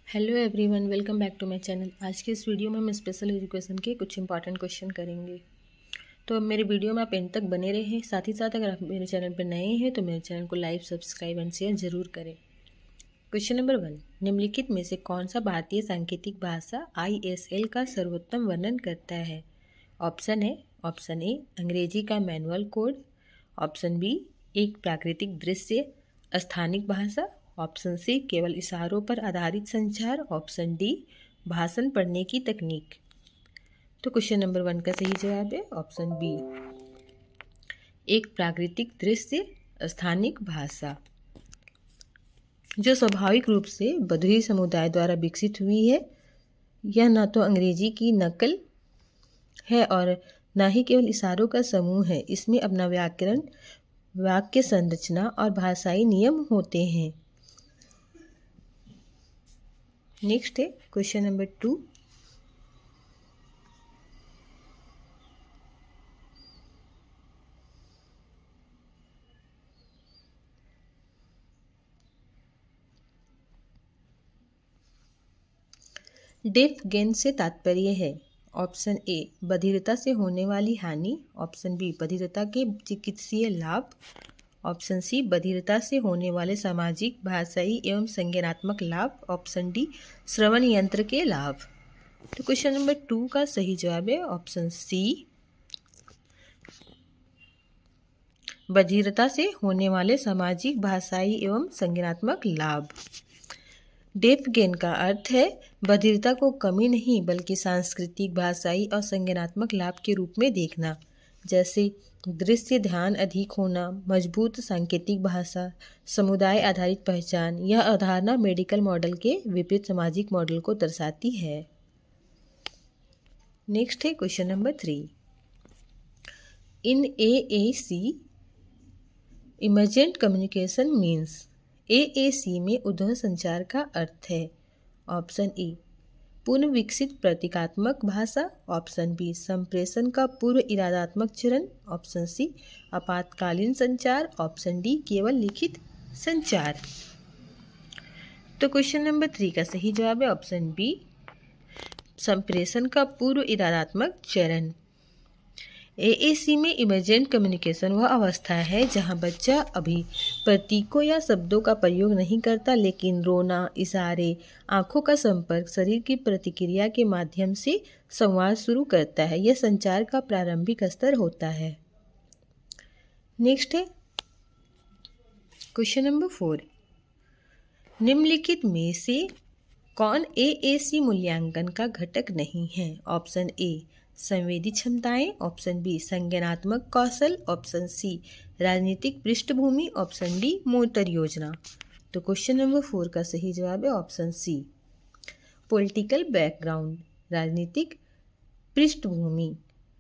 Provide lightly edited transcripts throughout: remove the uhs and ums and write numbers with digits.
Hello everyone, welcome back to my channel. आज के इस वीडियो में हम स्पेशल एजुकेशन के कुछ इंपॉर्टेंट क्वेश्चन करेंगे। तो अब मेरे वीडियो में आप एंड तक बने रहें। साथ ही साथ अगर आप मेरे चैनल पर नए हैं तो मेरे चैनल को लाइक, सब्सक्राइब एंड शेयर जरूर करें। क्वेश्चन नंबर 1, निम्नलिखित में से कौन सा भारतीय सांकेतिक भाषा ISL का सर्वोत्तम वर्णन करता है? ऑप्शन ए अंग्रेजी का मैनुअल कोड, ऑप्शन बी एक प्राकृतिक दृश्य स्थानिक भाषा, ऑप्शन सी केवल इशारों पर आधारित संचार, ऑप्शन डी भाषण पढ़ने की तकनीक। तो क्वेश्चन नंबर 1 का सही जवाब है ऑप्शन बी, एक प्राकृतिक दृश्य स्थानिक भाषा, जो स्वाभाविक रूप से बद्री समुदाय द्वारा विकसित हुई है। यह न तो अंग्रेजी की नकल है और न ही केवल इशारों का समूह है। इसमें अपना व्याकरण, वाक्य संरचना और भाषाई नियम होते हैं। नेक्स्ट है क्वेश्चन नंबर 2, डेफ गेन से तात्पर्य है? ऑप्शन ए बधिरता से होने वाली हानि, ऑप्शन बी बधिरता के चिकित्सीय लाभ, ऑप्शन सी बधिरता से होने वाले सामाजिक, भाषाई एवं संज्ञानात्मक लाभ, ऑप्शन डी श्रवण यंत्र के लाभ। तो क्वेश्चन नंबर 2 का सही जवाब है ऑप्शन सी, बधिरता से होने वाले सामाजिक, भाषाई एवं संज्ञानात्मक लाभ। डेफ गेन का अर्थ है बधिरता को कमी नहीं बल्कि सांस्कृतिक, भाषाई और संज्ञानात्मक लाभ के रूप में देखना, जैसे दृश्य ध्यान अधिक होना, मजबूत सांकेतिक भाषा, समुदाय आधारित पहचान। यह अवधारणा मेडिकल मॉडल के विपरीत सामाजिक मॉडल को दर्शाती है। नेक्स्ट है क्वेश्चन नंबर 3, इन AAC emergent communication means. AAC में उद्भव संचार का अर्थ है? ऑप्शन ए पूर्ण विकसित प्रतीकात्मक भाषा, ऑप्शन बी संप्रेषण का पूर्व इरादात्मक चरण, ऑप्शन सी आपातकालीन संचार, ऑप्शन डी केवल लिखित संचार। तो क्वेश्चन नंबर 3 का सही जवाब है ऑप्शन बी, संप्रेषण का पूर्व इरादात्मक चरण। AAC में इमर्जेंट कम्युनिकेशन वह अवस्था है जहां बच्चा अभी प्रतीकों या शब्दों का प्रयोग नहीं करता, लेकिन रोना, इशारे, आंखों का संपर्क, शरीर की प्रतिक्रिया के माध्यम से संवाद शुरू करता है। यह संचार का प्रारंभिक स्तर होता है। नेक्स्ट है क्वेश्चन नंबर 4, निम्नलिखित में से कौन AAC मूल्यांकन का घटक नहीं है? ऑप्शन ए संवेदी क्षमताएं, ऑप्शन बी संज्ञानात्मक कौशल, ऑप्शन सी राजनीतिक पृष्ठभूमि, ऑप्शन डी मोटर योजना। तो क्वेश्चन नंबर 4 का सही जवाब है ऑप्शन सी, पॉलिटिकल बैकग्राउंड, राजनीतिक पृष्ठभूमि।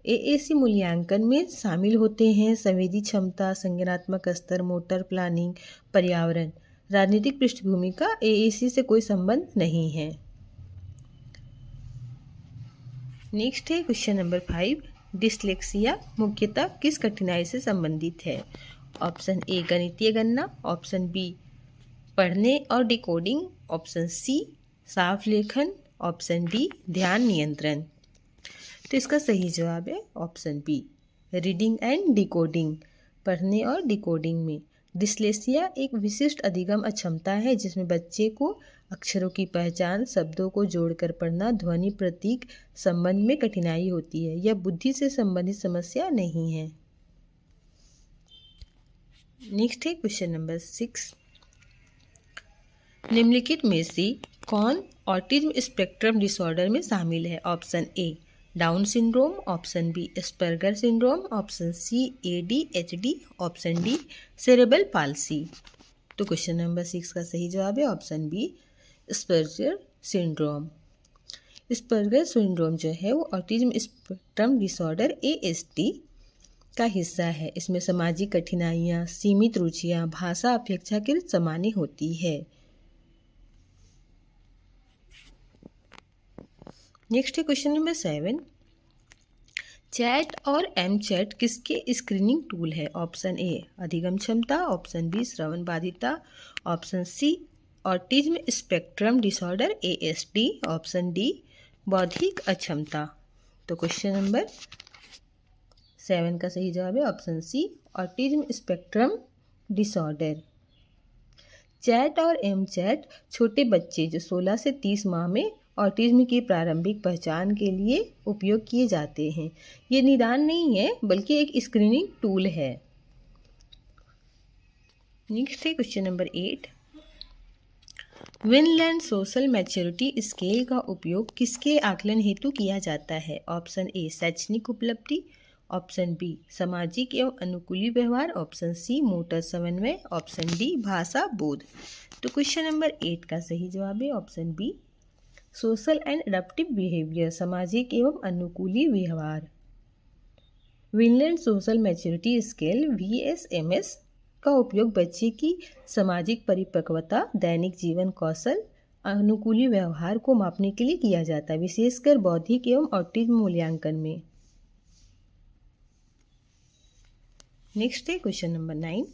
AAC मूल्यांकन में शामिल होते हैं संवेदी क्षमता, संज्ञानात्मक स्तर, मोटर प्लानिंग, पर्यावरण। राजनीतिक पृष्ठभूमि का AAC से कोई संबंध नहीं है। नेक्स्ट है क्वेश्चन नंबर 5, डिस्लेक्सिया मुख्यतः किस कठिनाई से संबंधित है? ऑप्शन ए गणितीय गणना, ऑप्शन बी पढ़ने और डिकोडिंग, ऑप्शन सी साफ लेखन, ऑप्शन डी ध्यान नियंत्रण। तो इसका सही जवाब है option B, reading and decoding. पढ़ने और डिकोडिंग में डिस्लेक्सिया एक विशिष्ट अधिगम अक्षमता है जिसमें बच्चे को अक्षरों की पहचान, शब्दों को जोड़कर पढ़ना, ध्वनि प्रतीक संबंध में कठिनाई होती है। यह बुद्धि से संबंधित समस्या नहीं है। नेक्स्ट है क्वेश्चन नंबर 6, निम्नलिखित में से कौन ऑटिज्म स्पेक्ट्रम डिसऑर्डर में शामिल है? Option A Down syndrome, option B Asperger syndrome, option C ADHD, option D cerebral palsy. तो क्वेश्चन नंबर 6 का सही जवाब है option B Asperger syndrome. Asperger syndrome जो है वो ऑटिज्म स्पेक्ट्रम डिसऑर्डर ASD का हिस्सा है। इसमें सामाजिक कठिनाइयाँ, सीमित रुचियाँ, भाषा अपेक्षाकृत सामान्य होती है। नेक्स्ट है क्वेश्चन नंबर 7, चैट और MChat किसके स्क्रीनिंग टूल है? ऑप्शन ए अधिगम क्षमता, ऑप्शन बी श्रवण बाधिता, option C autism spectrum disorder ASD, option D बौद्धिक अक्षमता। तो क्वेश्चन नंबर 7 का सही जवाब है option C autism spectrum disorder. CHAT और एम चैट छोटे बच्चे जो 16 से 30 माह में ऑटिज्म की प्रारंभिक पहचान के लिए उपयोग किए जाते हैं। ये निदान नहीं है बल्कि एक स्क्रीनिंग टूल है। नेक्स्ट है question number 8। Vinland social maturity scale का उपयोग किसके आकलन हेतु किया जाता है? ऑप्शन ए शैक्षणिक उपलब्धि, ऑप्शन बी सामाजिक एवं अनुकूली व्यवहार, ऑप्शन सी मोटर समन्वय, ऑप्शन डी भाषा बोध। तो क्वेश्चन नंबर 8 का सही जवाब है option B social and adaptive behaviour, सामाजिक एवं अनुकूली व्यवहार। Vineland social maturity scale VSMS का उपयोग बच्चे की सामाजिक परिपक्वता, दैनिक जीवन कौशल, अनुकूली व्यवहार को मापने के लिए किया जाता है, विशेषकर बौद्धिक एवं ऑटिज्म मूल्यांकन में। नेक्स्ट है क्वेश्चन नंबर 9।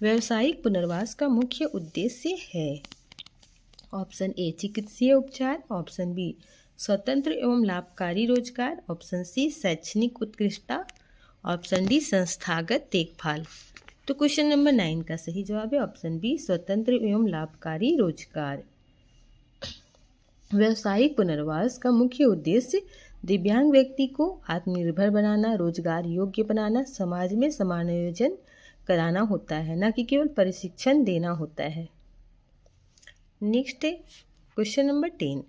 व्यावसायिक पुनर्वास का मुख्य उद्देश्य है? ऑप्शन ए चिकित्सीय उपचार, ऑप्शन बी स्वतंत्र एवं लाभकारी रोजगार, ऑप्शन सी शैक्षणिक उत्कृष्टता, ऑप्शन डी संस्थागत देखभाल। तो क्वेश्चन नंबर 9 का सही जवाब है ऑप्शन बी स्वतंत्र एवं लाभकारी रोजगार। व्यावसायिक पुनर्वास का मुख्य उद्देश्य दिव्यांग व्यक्ति को आत्मनिर्भर बनाना, रोजगार योग्य बनाना, समाज में समायोजन कराना होता है, न कि केवल प्रशिक्षण देना होता है। नेक्स्ट है क्वेश्चन नंबर 10।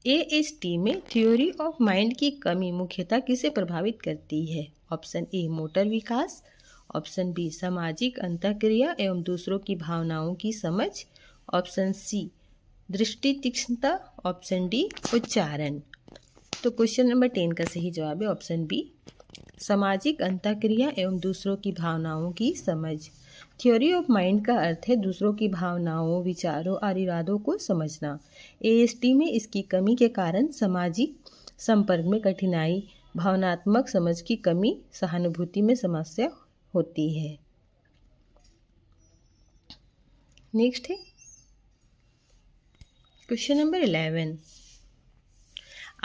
ASD में थ्योरी ऑफ माइंड की कमी मुख्यतः किसे प्रभावित करती है? ऑप्शन ए मोटर विकास, ऑप्शन बी सामाजिक अंतःक्रिया एवं दूसरों की भावनाओं की समझ, ऑप्शन सी दृष्टि तीक्ष्णता, ऑप्शन डी उच्चारण। तो क्वेश्चन नंबर 10 का सही जवाब है ऑप्शन बी सामाजिक अंतःक्रिया एवं दूसरों की भावनाओं की समझ। थ्योरी ऑफ माइंड का अर्थ है दूसरों की भावनाओं, विचारों और इरादों को समझना। ASD में इसकी कमी के कारण सामाजिक संपर्क में कठिनाई, भावनात्मक समझ की कमी, सहानुभूति में समस्या होती है। नेक्स्ट है क्वेश्चन नंबर 11।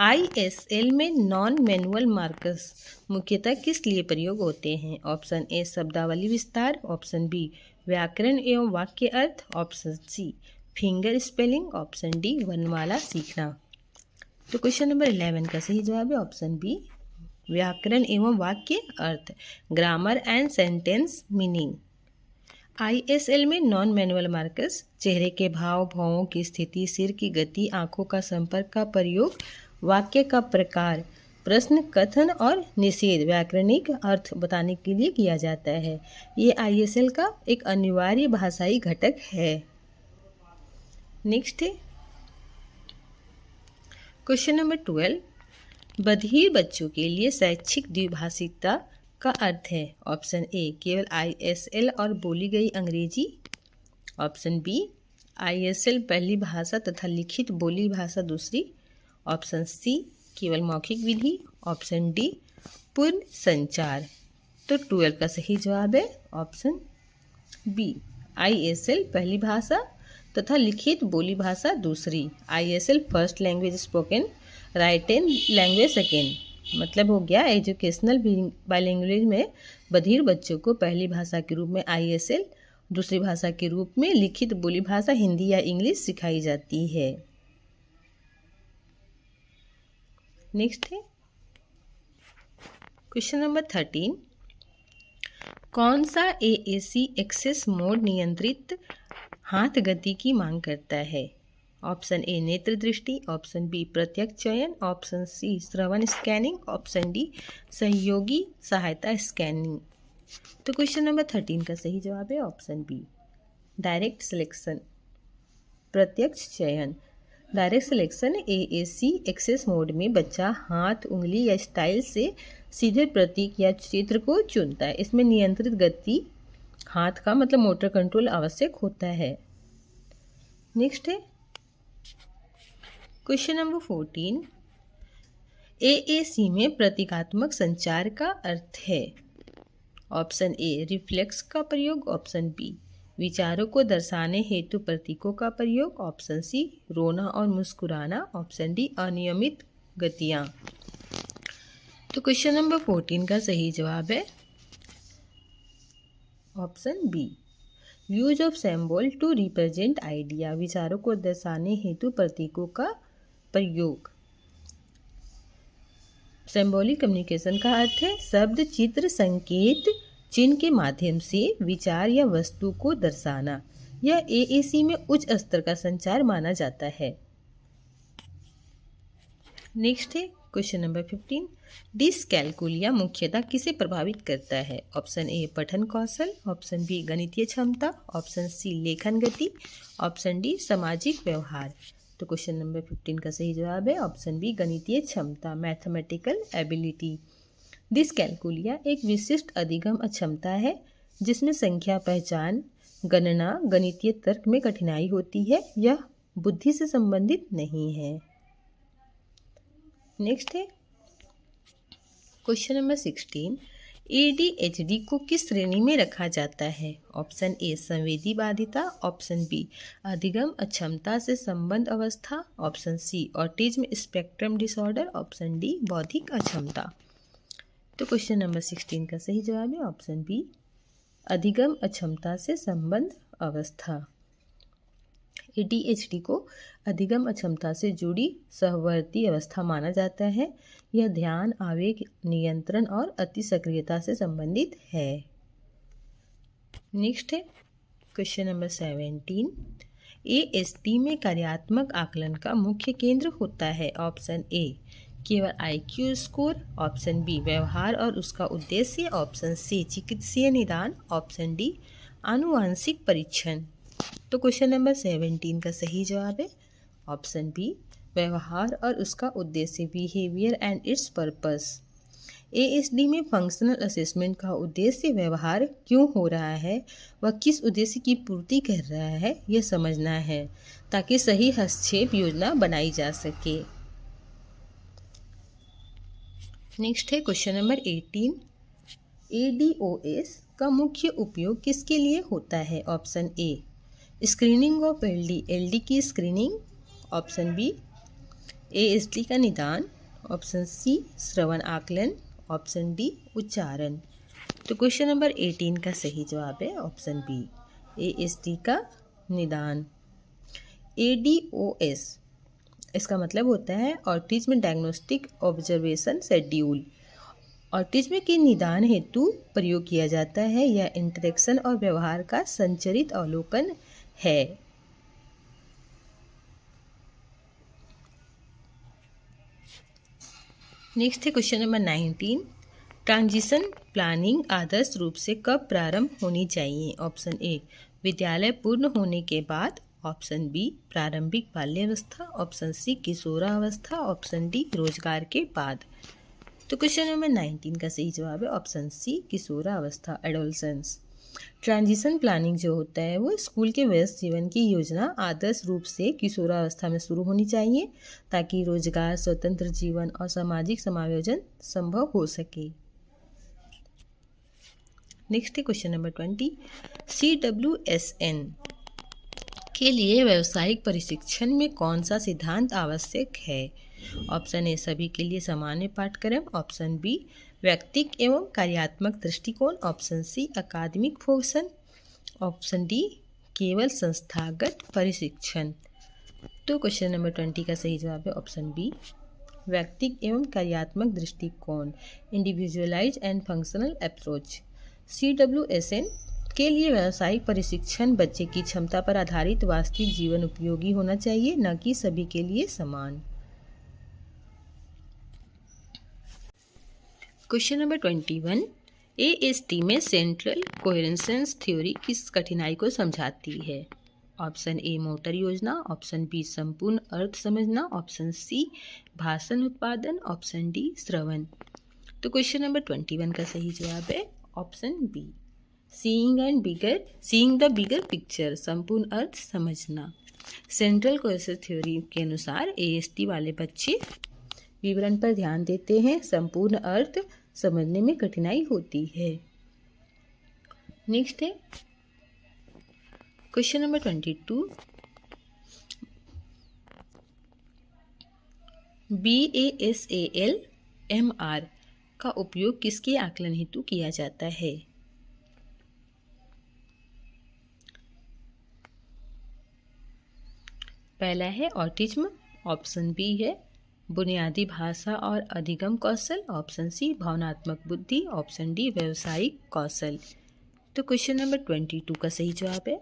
ISL में नॉन मैनुअल मार्कर्स मुख्यतः किस लिए प्रयोग होते हैं? ऑप्शन ए शब्दावली विस्तार, ऑप्शन बी व्याकरण एवं वाक्य अर्थ, option C finger spelling, option D वर्णमाला सीखना। तो क्वेश्चन नंबर 11 का सही जवाब है ऑप्शन बी व्याकरण एवं वाक्य अर्थ, grammar and sentence meaning. ISL में नॉन मैनुअल मार्कर्स चेहरे के भाव भावों की स्थिति, सिर की गति, आंखों का संपर्क का प्रयोग, वाक्य का प्रकार, प्रश्न कथन और निषेध व्याकरणिक अर्थ बताने के लिए किया जाता है। ये ISL का एक अनिवार्य भाषाई घटक है। नेक्स्ट है क्वेश्चन नंबर 12। बधिर बच्चों के लिए शैक्षिक द्विभाषिकता का अर्थ है? ऑप्शन ए केवल ISL और बोली गई अंग्रेजी, ऑप्शन बी ISL पहली भाषा तथा लिखित बोली भाषा दूसरी, ऑप्शन सी केवल मौखिक विधि, ऑप्शन डी पूर्ण संचार। तो 12 का सही जवाब है ऑप्शन बी ISL पहली भाषा तथा लिखित बोली भाषा दूसरी। ISL first language spoken, written language second. मतलब हो गया एजुकेशनल बाइलिंगुअल में बधिर बच्चों को पहली भाषा के रूप में ISL, दूसरी भाषा के रूप में लिखित बोली भाषा हिंदी या इंग्लिश सिखाई जाती है। नेक्स्ट है क्वेश्चन नंबर 13। कौन सा AAC एक्सेस मोड नियंत्रित हाथ गति की मांग करता है? ऑप्शन ए नेत्र दृष्टि, ऑप्शन बी प्रत्यक्ष चयन, ऑप्शन सी श्रवण स्कैनिंग, ऑप्शन डी सहयोगी सहायता स्कैनिंग। तो क्वेश्चन नंबर 13 का सही जवाब है ऑप्शन बी डायरेक्ट सिलेक्शन, प्रत्यक्ष चयन। Direct selection AAC access mode में बच्चा हाथ, उंगली या स्टाइल से सीधे प्रतीक या चित्र को चुनता है। इसमें नियंत्रित गति हाथ का मतलब मोटर कंट्रोल आवश्यक होता है। नेक्स्ट है क्वेश्चन नंबर 14। AAC में प्रतीकात्मक संचार का अर्थ है? ऑप्शन ए रिफ्लेक्स का प्रयोग, ऑप्शन बी विचारों को दर्शाने हेतु प्रतीकों का प्रयोग। ऑप्शन सी रोना और मुस्कुराना। ऑप्शन डी अनियमित गतियाँ। तो क्वेश्चन नंबर 14 का सही जवाब है option B use of symbol to represent idea. विचारों को दर्शाने हेतु प्रतीकों का प्रयोग। सिंबॉलिक कम्युनिकेशन का अर्थ है शब्द, चित्र, संकेत, चिन्ह के माध्यम से विचार या वस्तु को दर्शाना। यह एएसी में उच्च स्तर का संचार माना जाता है। नेक्स्ट है क्वेश्चन नंबर 15। डिसकैलकुलिया मुख्यतः किसे प्रभावित करता है। ऑप्शन ए पठन कौशल। ऑप्शन बी गणितीय क्षमता। ऑप्शन सी लेखन गति। ऑप्शन डी सामाजिक व्यवहार। तो क्वेश्चन नंबर 15 का सही जवाब है ऑप्शन बी गणितीय क्षमता, मैथमेटिकल एबिलिटी। डिसकैलकुलिया एक विशिष्ट अधिगम अक्षमता है जिसमें संख्या पहचान, गणना, गणितीय तर्क में कठिनाई होती है। यह बुद्धि से संबंधित नहीं है। नेक्स्ट है क्वेश्चन नंबर 16। ADHD को किस श्रेणी में रखा जाता है। ऑप्शन ए संवेदी बाधिता। ऑप्शन बी अधिगम अक्षमता से संबंध अवस्था। Option C autism spectrum disorder. Option D बौद्धिक अक्षमता। तो क्वेश्चन नंबर 16 का सही जवाब है ऑप्शन बी अधिगम अक्षमता से संबंध अवस्था। ADHD को अधिगम अक्षमता से जुड़ी सहवर्ती अवस्था माना जाता है। यह ध्यान, आवेग नियंत्रण और अति सक्रियता से संबंधित है। नेक्स्ट है क्वेश्चन नंबर 17। ASD में कार्यात्मक आकलन का मुख्य केंद्र होता है। ऑप्शन ए केवल IQ स्कोर। ऑप्शन बी व्यवहार और उसका उद्देश्य। ऑप्शन सी चिकित्सीय निदान। ऑप्शन डी आनुवांशिक परीक्षण। तो क्वेश्चन नंबर 17 का सही जवाब है ऑप्शन बी व्यवहार और उसका उद्देश्य, behaviour and it's purpose. ASD में फंक्शनल असेसमेंट का उद्देश्य व्यवहार क्यों हो रहा है, वह किस उद्देश्य की पूर्ति कर रहा है, यह समझना है ताकि सही हस्तक्षेप योजना बनाई जा सके। नेक्स्ट है क्वेश्चन नंबर 18। ADOS का मुख्य उपयोग किसके लिए होता है। Option A screening of LD की स्क्रीनिंग। ऑप्शन बी ASD का निदान। ऑप्शन सी श्रवण आकलन। ऑप्शन डी उच्चारण। तो क्वेश्चन नंबर 18 का सही जवाब है ऑप्शन बी ASD का निदान। ADOS इसका मतलब होता है autism diagnostic observation schedule. Autism के निदान हेतु प्रयोग किया जाता है। यह इंटरेक्शन और व्यवहार का संचरित अवलोकन है। नेक्स्ट है क्वेश्चन नंबर 19। ट्रांजिशन प्लानिंग आदर्श रूप से कब प्रारंभ होनी चाहिए। ऑप्शन ए विद्यालय पूर्ण होने के बाद। ऑप्शन बी प्रारंभिक बाल्यावस्था। ऑप्शन सी किशोरावस्था। ऑप्शन डी रोजगार के बाद। तो क्वेश्चन नंबर 19 का सही जवाब है ऑप्शन सी किशोरावस्था, एडोलसेंस। ट्रांजिशन प्लानिंग जो होता है वो स्कूल के व्यस्त जीवन की योजना आदर्श रूप से किशोरावस्था में शुरू होनी चाहिए ताकि रोजगार, स्वतंत्र जीवन और सामाजिक समायोजन संभव हो सके। नेक्स्ट है क्वेश्चन नंबर 20। CWSN के लिए व्यावसायिक प्रशिक्षण में कौन सा सिद्धांत आवश्यक है। ऑप्शन ए सभी के लिए सामान्य पाठ्यक्रम। ऑप्शन बी व्यक्तिक एवं कार्यात्मक दृष्टिकोण। ऑप्शन सी अकादमिक पोषण। ऑप्शन डी केवल संस्थागत प्रशिक्षण। तो क्वेश्चन नंबर 20 का सही जवाब है ऑप्शन बी व्यक्तिक एवं कार्यात्मक दृष्टिकोण, individualise and functional approach. CWSN के लिए व्यावसायिक प्रशिक्षण बच्चे की क्षमता पर आधारित वास्तविक जीवन उपयोगी होना चाहिए, न कि सभी के लिए समान। Question number 21। ASD में सेंट्रल कोहेरेंस थ्योरी किस कठिनाई को समझाती है। ऑप्शन ए मोटर योजना। ऑप्शन बी संपूर्ण अर्थ समझना। ऑप्शन सी भाषण उत्पादन। ऑप्शन डी श्रवण। तो क्वेश्चन नंबर 21 का सही जवाब है option be seeing the bigger picture, संपूर्ण अर्थ समझना। सेंट्रल कोहेरेंस थ्योरी के अनुसार ASD वाले बच्चे विवरण पर ध्यान देते हैं, संपूर्ण अर्थ समझने में कठिनाई होती है। नेक्स्ट है क्वेश्चन नंबर 22, BASAL-MR का उपयोग किसके आकलन हेतु किया जाता है? पहला है ऑटिज्म, ऑप्शन बी है बुनियादी भाषा और अधिगम कौशल, ऑप्शन सी भावनात्मक बुद्धि, ऑप्शन डी व्यवसायिक कौशल। तो क्वेश्चन नंबर 22 का सही जवाब है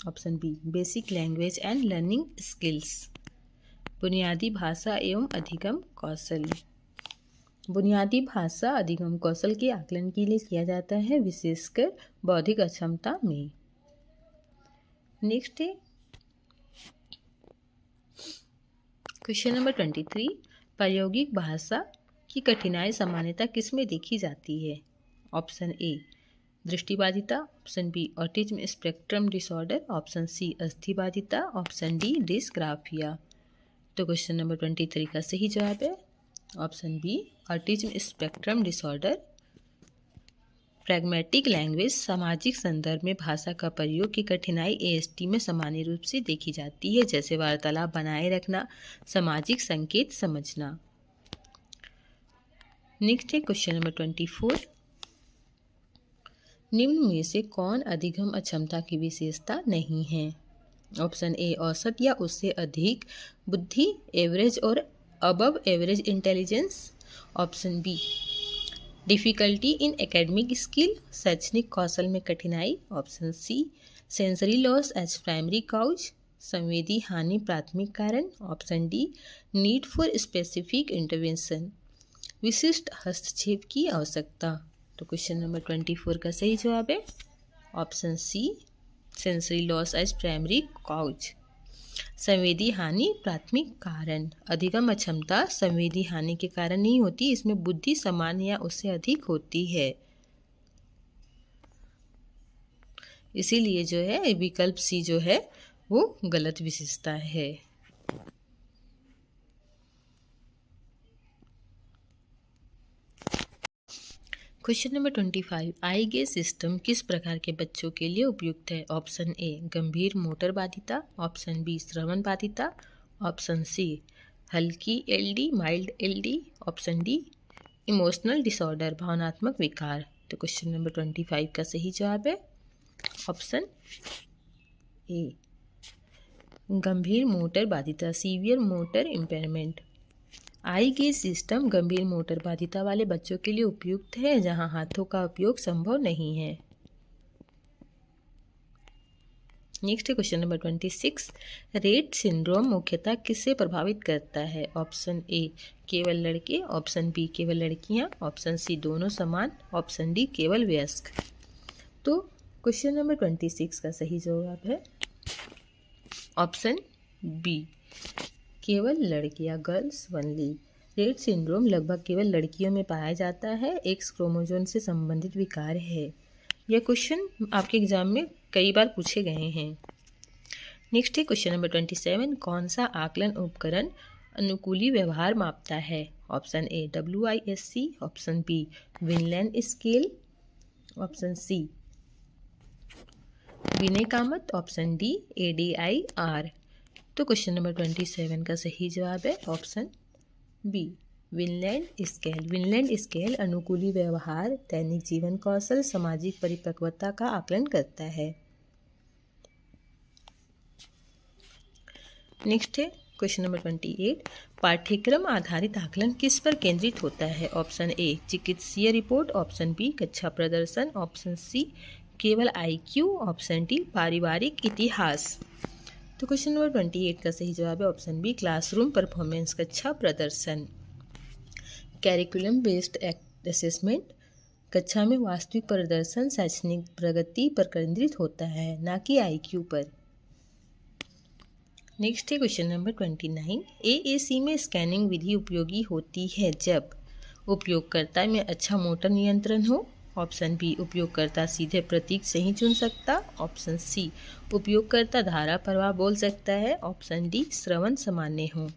option B basic language and learning skills, बुनियादी भाषा एवं अधिगम कौशल। बुनियादी भाषा अधिगम कौशल के आकलन के लिए किया जाता है विशेषकर बौद्धिक अक्षमता में। नेक्स्ट है क्वेश्चन नंबर 23, प्रायोगिक भाषा की कठिनाई सामान्यतः किस में देखी जाती है? ऑप्शन ए दृष्टिबाधिता, option B autism spectrum disorder, option C अस्थिबाधिता, ऑप्शन डी डिस्ग्राफिया। तो क्वेश्चन नंबर 23 का सही जवाब है option B autism spectrum disorder. Pragmatic language सामाजिक संदर्भ में भाषा का प्रयोग की कठिनाई ASD में सामान्य रूप से देखी जाती है, जैसे वार्तालाप बनाए रखना, सामाजिक संकेत समझना। नेक्स्ट है क्वेश्चन नंबर 24, निम्न में से कौन अधिगम अक्षमता की विशेषता नहीं है? ऑप्शन ए औसत या उससे अधिक बुद्धि, एवरेज और above average intelligence, option B difficulty in academic skill, शैक्षणिक कौशल में कठिनाई, option C sensory loss as primary cause, संवेदी हानि प्राथमिक कारण, option D need for specific intervention, विशिष्ट हस्तक्षेप की आवश्यकता। तो क्वेश्चन नंबर 24 का सही जवाब है option C sensory loss as primary cause, संवेदी हानि प्राथमिक कारण। अधिगम अक्षमता संवेदी हानि के कारण नहीं होती, इसमें बुद्धि समान या उससे अधिक होती है, इसीलिए जो है विकल्प सी जो है वो गलत विशेषता है। क्वेश्चन नंबर 25, आई गेज सिस्टम किस प्रकार के बच्चों के लिए उपयुक्त है? ऑप्शन ए गंभीर मोटर बाधिता, ऑप्शन बी श्रवण बाधिता, ऑप्शन सी हल्की LD mild LD, option D emotional disorder भावनात्मक विकार। तो क्वेश्चन नंबर 25 का सही जवाब है ऑप्शन ए गंभीर मोटर बाधिता, सीवियर मोटर इम्पेयरमेंट। आई गेज सिस्टम गंभीर मोटर बाधिता वाले बच्चों के लिए उपयुक्त है जहां हाथों का उपयोग संभव नहीं है। नेक्स्ट है क्वेश्चन नंबर 26, रेट सिंड्रोम मुख्यतः किससे प्रभावित करता है? ऑप्शन ए केवल लड़के, ऑप्शन बी केवल लड़कियां, ऑप्शन सी दोनों समान, ऑप्शन डी केवल वयस्क। तो क्वेश्चन नंबर 26 का सही जवाब है ऑप्शन बी केवल लड़कियां, गर्ल्स ओनली। रेट सिंड्रोम लगभग केवल लड़कियों में पाया जाता है, एक्स क्रोमोसोम से संबंधित विकार है। यह क्वेश्चन आपके एग्जाम में कई बार पूछे गए हैं। नेक्स्ट है क्वेश्चन नंबर 27, कौन सा आकलन उपकरण अनुकूली व्यवहार मापता है? Option A WISC, option B Vineland scale, option C Vinay Kamath, option D ADIR। तो क्वेश्चन नंबर 27 का सही जवाब है option B Vineland scale. Vineland scale अनुकूली व्यवहार, दैनिक जीवन कौशल, सामाजिक परिपक्वता का आकलन करता है। नेक्स्ट है क्वेश्चन नंबर 28, पाठ्यक्रम आधारित आकलन किस पर केंद्रित होता है? ऑप्शन ए चिकित्सीय रिपोर्ट, ऑप्शन बी कक्षा प्रदर्शन, ऑप्शन सी केवल IQ, ऑप्शन डी पारिवारिक इतिहास। तो क्वेश्चन नंबर 28 का सही जवाब है ऑप्शन बी क्लासरूम परफॉर्मेंस, कक्षा प्रदर्शन। कैरिकुलम बेस्ड असेसमेंट कक्षा में वास्तविक प्रदर्शन शैक्षणिक प्रगति पर केंद्रित होता है, ना कि IQ पर। नेक्स्ट है क्वेश्चन नंबर 29, AAC में स्कैनिंग विधि उपयोगी होती है जब उपयोगकर्ता में अच्छा मोटर नियंत्रण हो, ऑप्शन बी उपयोगकर्ता सीधे प्रतीक सही चुन सकता, ऑप्शन सी उपयोगकर्ता धारा प्रवाह बोल सकता है, ऑप्शन डी श्रवण सामान्य हो।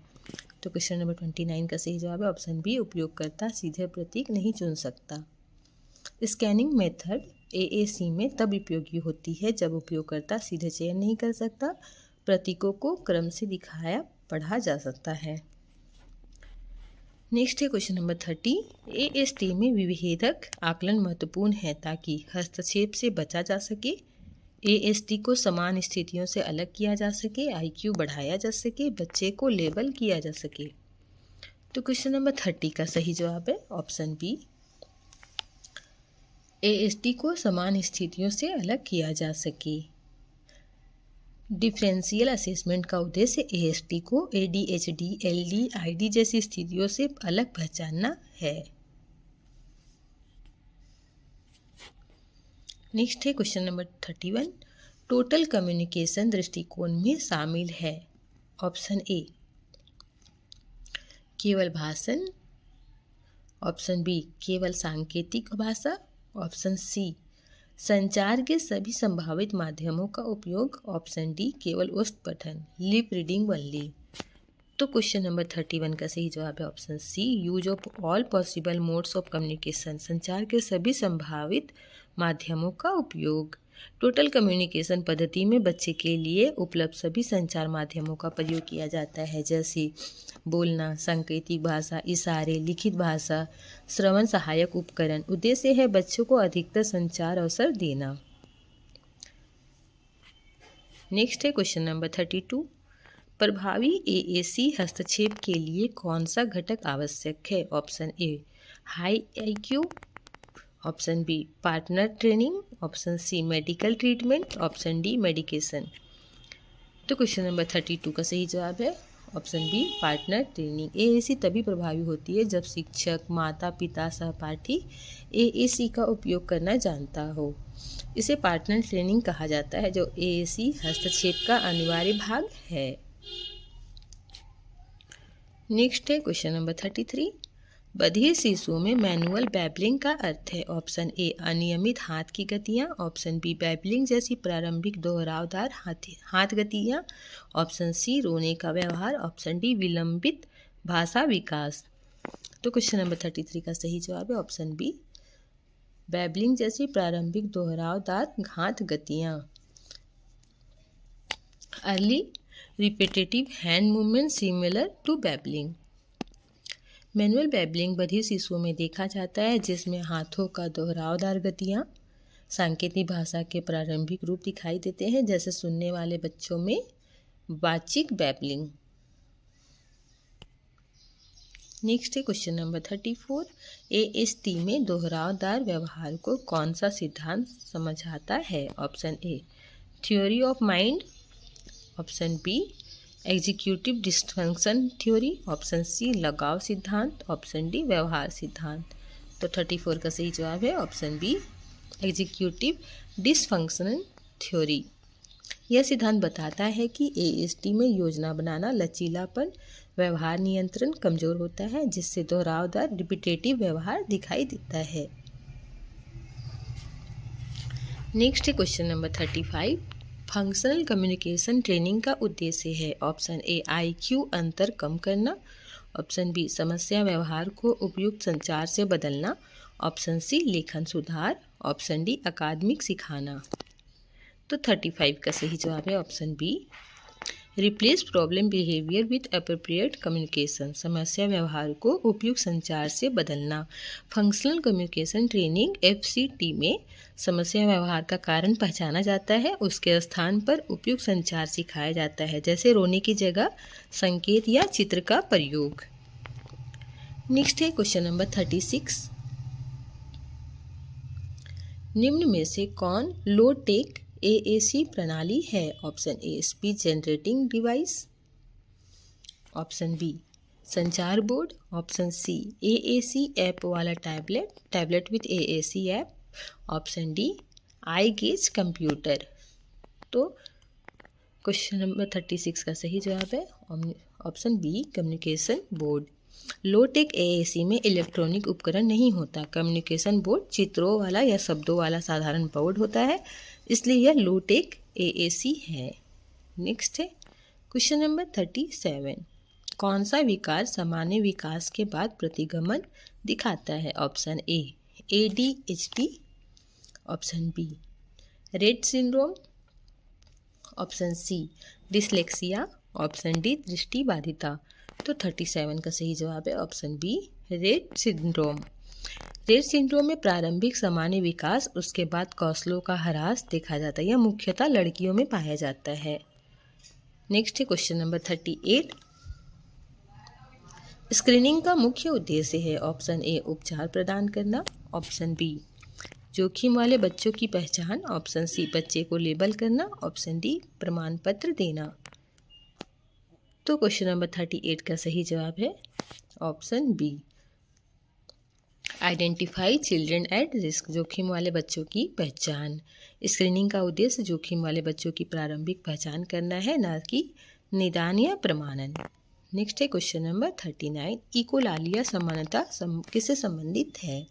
तो क्वेश्चन नंबर 29 का सही जवाब है ऑप्शन बी उपयोगकर्ता सीधे प्रतीक नहीं चुन सकता। स्कैनिंग मेथड AAC में तब उपयोगी होती है जब उपयोगकर्ता सीधे चयन नहीं कर सकता, प्रतीकों को क्रम से दिखाया पढ़ा जा सकता है। नेक्स्ट है क्वेश्चन नंबर 30। AST में विभेदक आकलन महत्वपूर्ण है ताकि हस्तक्षेप से बचा जा सके, AST को समान स्थितियों से अलग किया जा सके, IQ बढ़ाया जा सके, बच्चे को लेबल किया जा सके। तो क्वेश्चन नंबर 30 का सही जवाब है ऑप्शन बी। AST को समान स्थितियों से अलग किया जा सके। डिफरेंशियल असेसमेंट का उद्देश्य AST को ADHD, LD, ID जैसी स्थितियों से अलग पहचानना है। नेक्स्ट है क्वेश्चन नंबर 31। टोटल कम्युनिकेशन दृष्टिकोण में शामिल है। ऑप्शन ए केवल भाषण, ऑप्शन बी केवल सांकेतिक भाषा, ऑप्शन सी संचार के सभी संभावित माध्यमों का उपयोग, ऑप्शन डी केवल उष्ट पठन लिप रीडिंग ओनली। तो क्वेश्चन नंबर 31 का सही जवाब है option C use of all possible modes of communication, संचार के सभी संभावित माध्यमों का उपयोग। टोटल कम्युनिकेशन पद्धति में बच्चे के लिए उपलब्ध सभी संचार माध्यमों का प्रयोग किया जाता है, जैसे बोलना, सांकेतिक भाषा, इशारे, लिखित भाषा, श्रवण सहायक उपकरण। उद्देश्य है बच्चों को अधिकतर संचार अवसर देना। नेक्स्ट है क्वेश्चन नंबर 32। प्रभावी AAC हस्तक्षेप के लिए कौन सा घटक आवश्यक है? Option A high IQ, option B partner training, option C medical treatment, option D medication. तो क्वेश्चन नंबर 32 का सही जवाब है option B partner training. AAC तभी प्रभावी होती है जब शिक्षक, माता पिता, सहपाठी AAC का उपयोग करना जानता हो। इसे पार्टनर ट्रेनिंग कहा जाता है, जो AAC हस्तक्षेप का अनिवार्य भाग है। नेक्स्ट है क्वेश्चन नंबर 33। बधिर शिशुओं में मैनुअल बैबलिंग का अर्थ है। ऑप्शन ए अनियमित हाथ की गतियाँ, ऑप्शन बी बैबलिंग जैसी प्रारंभिक दोहरावदार हाथ गतियाँ, ऑप्शन सी रोने का व्यवहार, ऑप्शन डी विलंबित भाषा विकास। तो क्वेश्चन नंबर 33 का सही जवाब है ऑप्शन बी बैबलिंग जैसी प्रारंभिक दोहरावदार हाथ गतियाँ। Early repetitive hand movement similar to babbling. Manual babbling बधिर शिशुओं में देखा जाता है, जिसमें हाथों का दोहरावदार गतियाँ सांकेतिक भाषा के प्रारंभिक रूप दिखाई देते हैं, जैसे सुनने वाले बच्चों में वाचिक बैबलिंग। नेक्स्ट है क्वेश्चन नंबर 34। AST में दोहरावदार व्यवहार को कौन सा सिद्धांत समझाता है? Option A theory of mind, option B executive dysfunction theory, option C लगाव सिद्धांत, ऑप्शन डी व्यवहार सिद्धांत। तो 34 का सही जवाब है option B executive dysfunction theory. यह सिद्धांत बताता है कि AST में योजना बनाना, लचीलापन, व्यवहार नियंत्रण कमजोर होता है, जिससे दोहरावदार रिपीटेटिव व्यवहार दिखाई देता है। नेक्स्ट है question number 35। Functional communication training का उद्देश्य है। ऑप्शन ए IQ अंतर कम करना, ऑप्शन बी समस्या व्यवहार को उपयुक्त संचार से बदलना, ऑप्शन सी लेखन सुधार, ऑप्शन डी अकादमिक सिखाना। तो 35 का सही जवाब है option be replace problem behaviour with appropriate communication, समस्या व्यवहार को उपयुक्त संचार से बदलना। फंक्शनल कम्युनिकेशन ट्रेनिंग FCT में समस्या व्यवहार का कारण पहचाना जाता है, उसके स्थान पर उपयुक्त संचार सिखाया जाता है, जैसे रोने की जगह संकेत या चित्र का प्रयोग। नेक्स्ट है क्वेश्चन नंबर 36। निम्न में से कौन लो टेक AAC प्रणाली है? Option A speech generating device, option B संचार बोर्ड, ऑप्शन सी AAC ऐप वाला tablet with AAC app, option D eye gaze computer. तो क्वेश्चन नंबर 36 का सही जवाब है option B communication board. Low tech AAC में इलेक्ट्रॉनिक उपकरण नहीं होता। कम्युनिकेशन बोर्ड चित्रों वाला या शब्दों वाला साधारण बोर्ड होता है, इसलिए यह लो टेक AAC है। नेक्स्ट है क्वेश्चन नंबर 37। कौन सा विकार सामान्य विकास के बाद प्रतिगमन दिखाता है? Option A ADHD, option B Rett syndrome, option C dyslexia, option D दृष्टिबाधिता। तो 37 का सही जवाब है option B Rett syndrome. Rett syndrome में प्रारंभिक सामान्य विकास, उसके बाद कौशलों का ह्रास देखा जाता है। यह मुख्यतः लड़कियों में पाया जाता है। नेक्स्ट है क्वेश्चन नंबर 38। स्क्रीनिंग का मुख्य उद्देश्य है ऑप्शन ए उपचार प्रदान करना, ऑप्शन बी जोखिम वाले बच्चों की पहचान, ऑप्शन सी बच्चे को लेबल करना, ऑप्शन डी प्रमाण पत्र देना। तो क्वेश्चन नंबर 38 का सही जवाब है option B identify children at risk, जोखिम वाले बच्चों की पहचान। स्क्रीनिंग का उद्देश्य जोखिम वाले बच्चों की प्रारंभिक पहचान करना है, न कि निदान या प्रमाणन। नेक्स्ट है क्वेश्चन नंबर 39। इकोलालिया समानता किससे संबंधित है?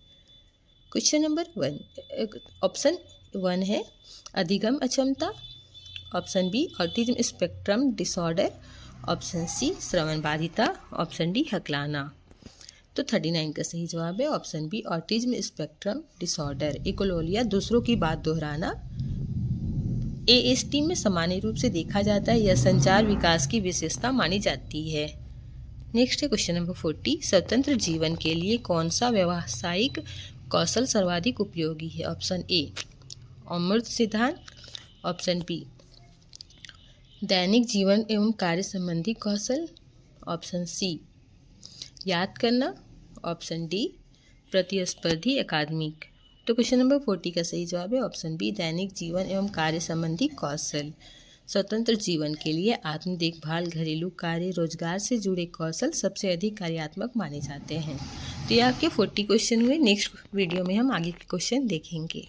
क्वेश्चन नंबर 1 ऑप्शन 1 है अधिगम अक्षमता, option B autism spectrum disorder, option C श्रवण बाधिता, ऑप्शन डी हकलाना। तो 39 का सही जवाब है option B autism spectrum disorder. Echolalia दूसरों की बात दोहराना ASD में सामान्य रूप से देखा जाता है। यह संचार विकास की विशेषता मानी जाती है। नेक्स्ट है क्वेश्चन नंबर 40। स्वतंत्र जीवन के लिए कौन सा व्यावसायिक कौशल सर्वाधिक उपयोगी है? ऑप्शन ए अमूर्त सिद्धांत, ऑप्शन बी दैनिक जीवन एवं कार्य संबंधी कौशल, ऑप्शन सी याद करना, ऑप्शन डी प्रतिस्पर्धी अकादमिक। तो क्वेश्चन नंबर 40 का सही जवाब है ऑप्शन बी दैनिक जीवन एवं कार्य संबंधी कौशल। स्वतंत्र जीवन के लिए आत्म देखभाल, घरेलू कार्य, रोजगार से जुड़े कौशल सबसे अधिक कार्यात्मक माने जाते हैं। तो ये आपके 40 क्वेश्चन हुए। नेक्स्ट वीडियो में हम आगे के क्वेश्चन देखेंगे।